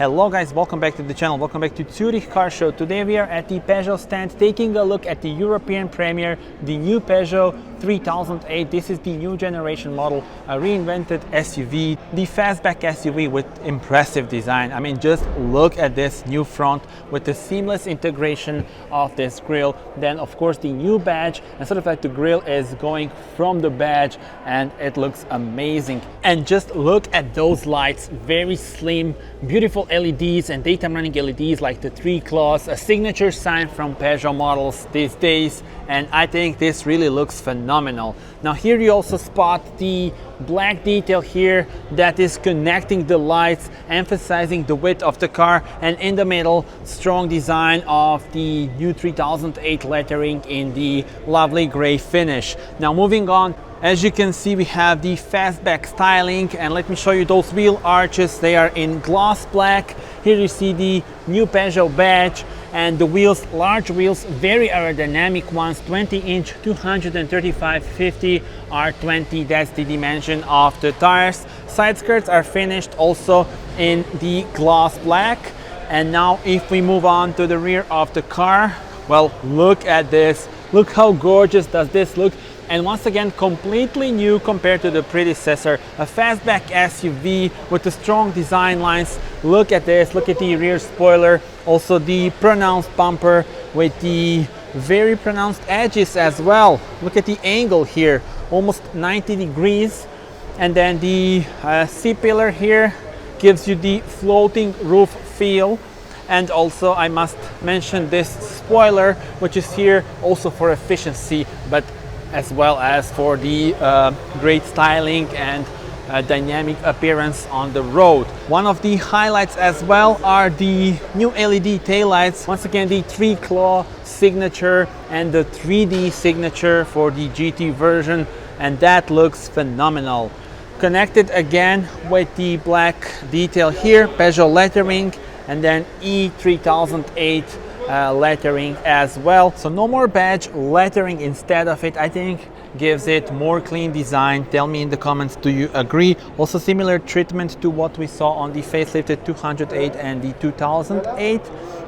Hello guys, welcome back to the channel, welcome back to Zurich Car Show. Today we are at the Peugeot stand taking a look at the European premiere, the new Peugeot 3008. This is the new generation model, a reinvented SUV, the fastback SUV with impressive design. I mean, just look at this new front with the seamless integration of this grille. Then of course the new badge, and sort of like the grille is going from the badge and it looks amazing. And just look at those lights, very slim, beautiful LEDs and daytime running LEDs like the 3 claws, a signature sign from Peugeot models these days, and I think this really looks phenomenal. Now here you also spot the black detail here that is connecting the lights, emphasizing the width of the car, and in the middle, strong design of the new 3008 lettering in the lovely gray finish. Now moving on, as you can see, we have the fastback styling, and let me show you those wheel arches. They are in gloss black. Here you see the new Peugeot badge, and the wheels, large wheels, very aerodynamic ones, 20-inch, 235/50 R20. That's the dimension of the tires. Side skirts are finished also in the gloss black. And now if we move on to the rear of the car, well, look at this. Look how gorgeous does this look. And once again, completely new compared to the predecessor, a fastback SUV with the strong design lines. Look at this, look at the rear spoiler, also the pronounced bumper with the very pronounced edges as well. Look at the angle here, almost 90 degrees. And then the C-pillar here gives you the floating roof feel. And also I must mention this spoiler, which is here also for efficiency, but as well as for the great styling and dynamic appearance on the road. One of the highlights as well are the new LED taillights. Once again, the 3-claw signature and the 3D signature for the GT version, and that looks phenomenal. Connected again with the black detail here, Peugeot lettering, and then E-3008 lettering as well. So no more badge lettering instead of it. I think gives it more clean design. Tell me in the comments, do you agree? Also similar treatment to what we saw on the facelifted 208 and the 2008.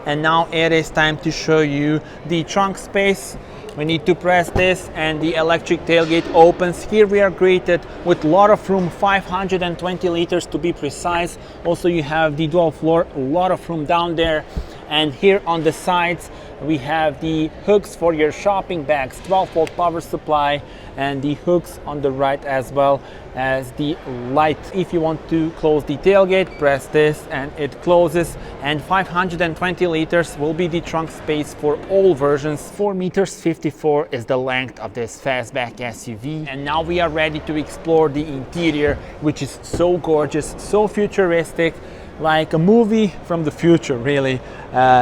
And now it is time to show you the trunk space. We need to press this and the electric tailgate opens. Here we are greeted with a lot of room, 520 liters to be precise. Also you have the dual floor, a lot of room down there. And here on the sides we have the hooks for your shopping bags, 12-volt power supply, and the hooks on the right as well as the light. If you want to close the tailgate, press this and it closes. And 520 liters will be the trunk space for all versions. 4 meters 54 is the length of this fastback SUV. And now we are ready to explore the interior, which is so gorgeous, so futuristic, like a movie from the future, really,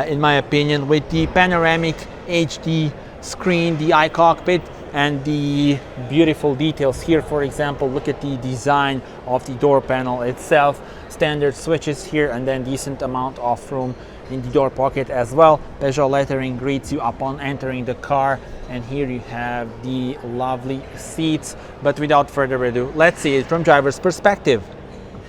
in my opinion, with the panoramic HD screen, the i-cockpit, and the beautiful details here. For example, look at the design of the door panel itself, standard switches here, and then decent amount of room in the door pocket as well. Peugeot lettering greets you upon entering the car, and here you have the lovely seats. But without further ado, let's see it from driver's perspective.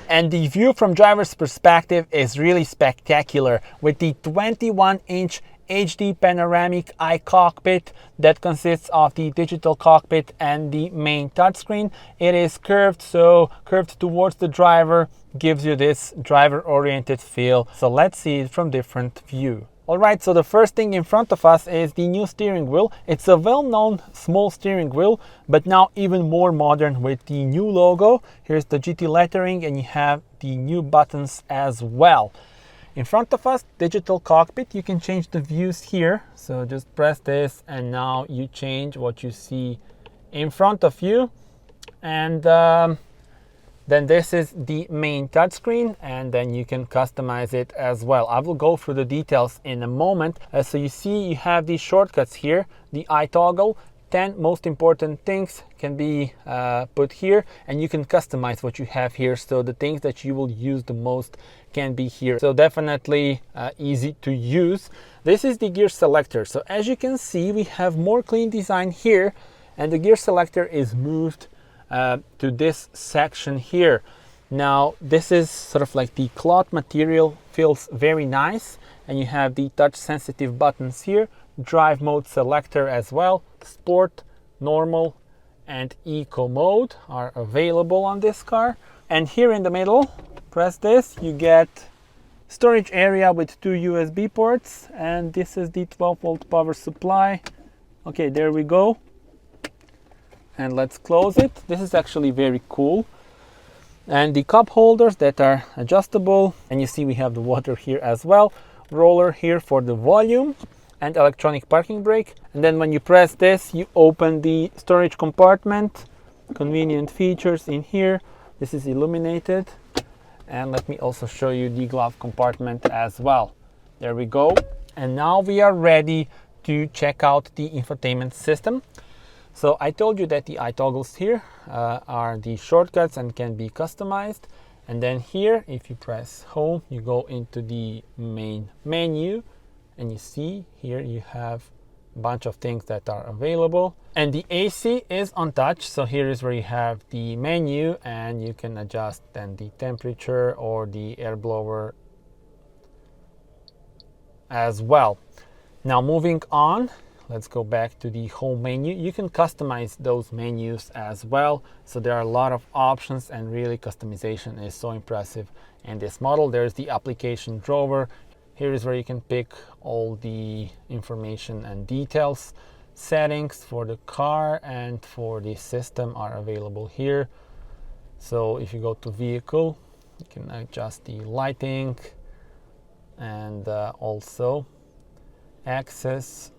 And the view from driver's perspective is really spectacular with the 21-inch HD panoramic i-cockpit that consists of the digital cockpit and the main touchscreen. It is curved, so curved towards the driver gives you this driver-oriented feel. So let's see it from different view. Alright, so the first thing in front of us is the new steering wheel. It's a well-known small steering wheel, but now even more modern with the new logo. Here's the GT lettering, and you have the new buttons as well. In front of us, digital cockpit. You can change the views here. So just press this and now you change what you see in front of you. And then this is the main touchscreen, and then you can customize it as well. I will go through the details in a moment. So you see you have these shortcuts here, the iToggle. 10 most important things can be put here, and you can customize what you have here. So the things that you will use the most can be here. So definitely easy to use. This is the gear selector. So as you can see, we have more clean design here, and the gear selector is moved to this section here. Now this is sort of like the cloth material, feels very nice, and you have the touch sensitive buttons here, drive mode selector as well, sport, normal and eco mode are available on this car. And here in the middle, press this, you get storage area with 2 USB ports, and this is the 12-volt power supply. Okay, there we go. And let's close it. This is actually very cool. And the cup holders that are adjustable, and you see we have the water here as well, roller here for the volume and electronic parking brake. And then when you press this, you open the storage compartment. Convenient features in here. This is illuminated. And let me also show you the glove compartment as well. There we go. And now we are ready to check out the infotainment system. So I told you that the i-toggles here are the shortcuts and can be customized. And then here, if you press home, you go into the main menu, and you see here you have a bunch of things that are available. And the AC is on touch, so here is where you have the menu, and you can adjust then the temperature or the air blower as well. Now moving on, let's go back to the home menu. You can customize those menus as well, so there are a lot of options, and really customization is so impressive in this model. There's the application drawer. Here is where you can pick all the information and details. Settings for the car and for the system are available here. So if you go to vehicle, you can adjust the lighting, and also access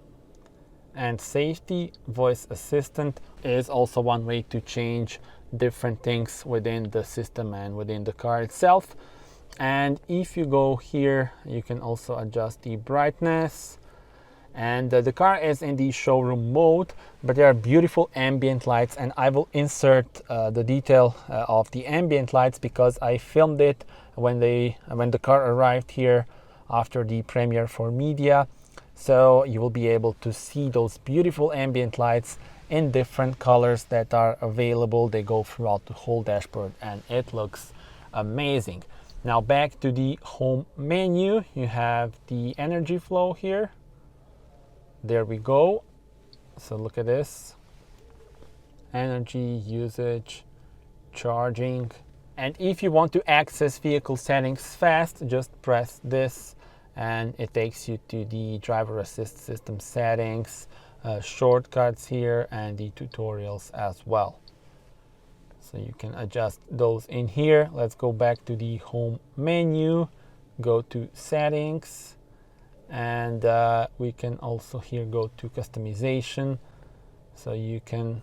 and safety. Voice assistant is also one way to change different things within the system and within the car itself. And if you go here, you can also adjust the brightness. And the car is in the showroom mode, but there are beautiful ambient lights, and I will insert the detail of the ambient lights because I filmed it when the car arrived here after the premiere for media. So you will be able to see those beautiful ambient lights in different colors that are available. They go throughout the whole dashboard, and it looks amazing. Now back to the home menu, you have the energy flow here. There we go. So look at this. Energy usage, charging. And if you want to access vehicle settings fast, just press this and it takes you to the driver assist system settings, shortcuts here, and the tutorials as well. So you can adjust those in here. Let's go back to the home menu, go to settings, and we can also here go to customization, so you can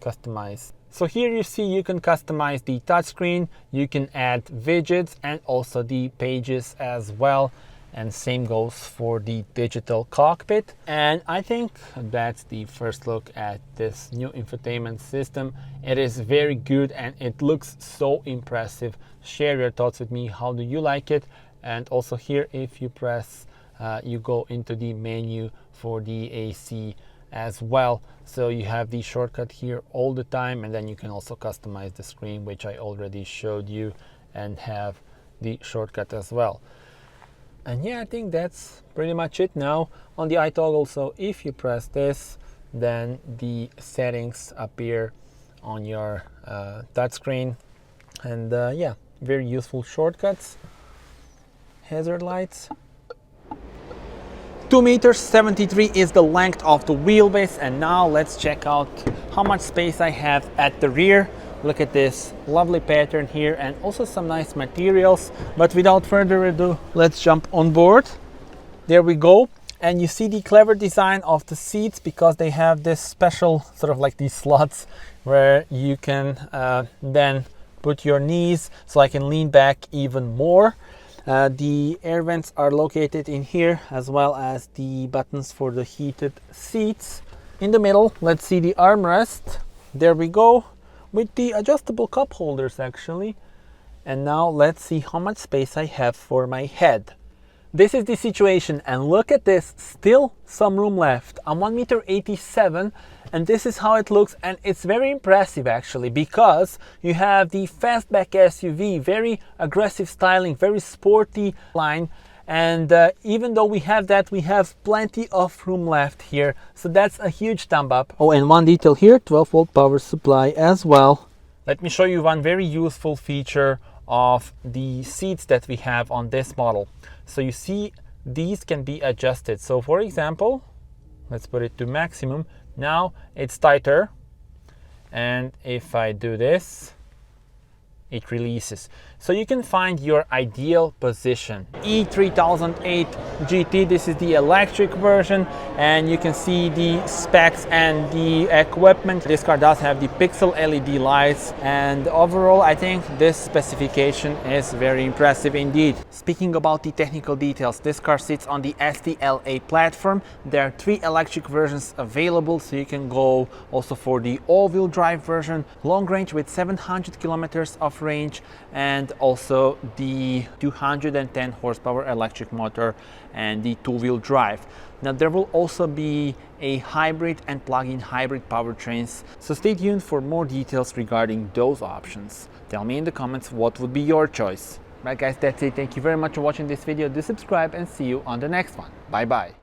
customize. So here you see you can customize the touchscreen, you can add widgets and also the pages as well, and same goes for the digital cockpit. And I think that's the first look at this new infotainment system. It is very good and it looks so impressive. Share your thoughts with me. How do you like it? And also here, if you press, you go into the menu for the AC as well. So you have the shortcut here all the time, and then you can also customize the screen, which I already showed you, and have the shortcut as well. And yeah, I think that's pretty much it now on the i-toggle. So if you press this, then the settings appear on your touchscreen, and yeah, very useful shortcuts. Hazard lights. 2 meters 73 is the length of the wheelbase, and now let's check out how much space I have at the rear. Look at this lovely pattern here, and also some nice materials. But without further ado, let's jump on board. There we go. And you see the clever design of the seats, because they have this special sort of like these slots where you can then put your knees, so I can lean back even more. The air vents are located in here, as well as the buttons for the heated seats. In the middle, let's see the armrest. There we go, with the adjustable cup holders actually. And now let's see how much space I have for my head. This is the situation, and look at this, still some room left. I'm 1.87 m, and this is how it looks, and it's very impressive actually, because you have the fastback SUV, very aggressive styling, very sporty line, and even though we have that, we have plenty of room left here, so that's a huge thumb up. Oh, and one detail here, 12-volt power supply as well. Let me show you one very useful feature of the seats that we have on this model. So you see, these can be adjusted. So for example, let's put it to maximum. Now it's tighter, and if I do this, it releases. So you can find your ideal position. E-3008 GT, this is the electric version, and you can see the specs and the equipment. This car does have the pixel LED lights, and overall I think this specification is very impressive indeed. Speaking about the technical details, this car sits on the STLA platform. There are 3 electric versions available, so you can go also for the all-wheel drive version, long range with 700 kilometers of range, and also the 210 horsepower electric motor and the 2-wheel drive. Now there will also be a hybrid and plug-in hybrid powertrains, so stay tuned for more details regarding those options. Tell me in the comments what would be your choice. Right guys, that's it. Thank you very much for watching this video. Do subscribe and see you on the next one. Bye bye.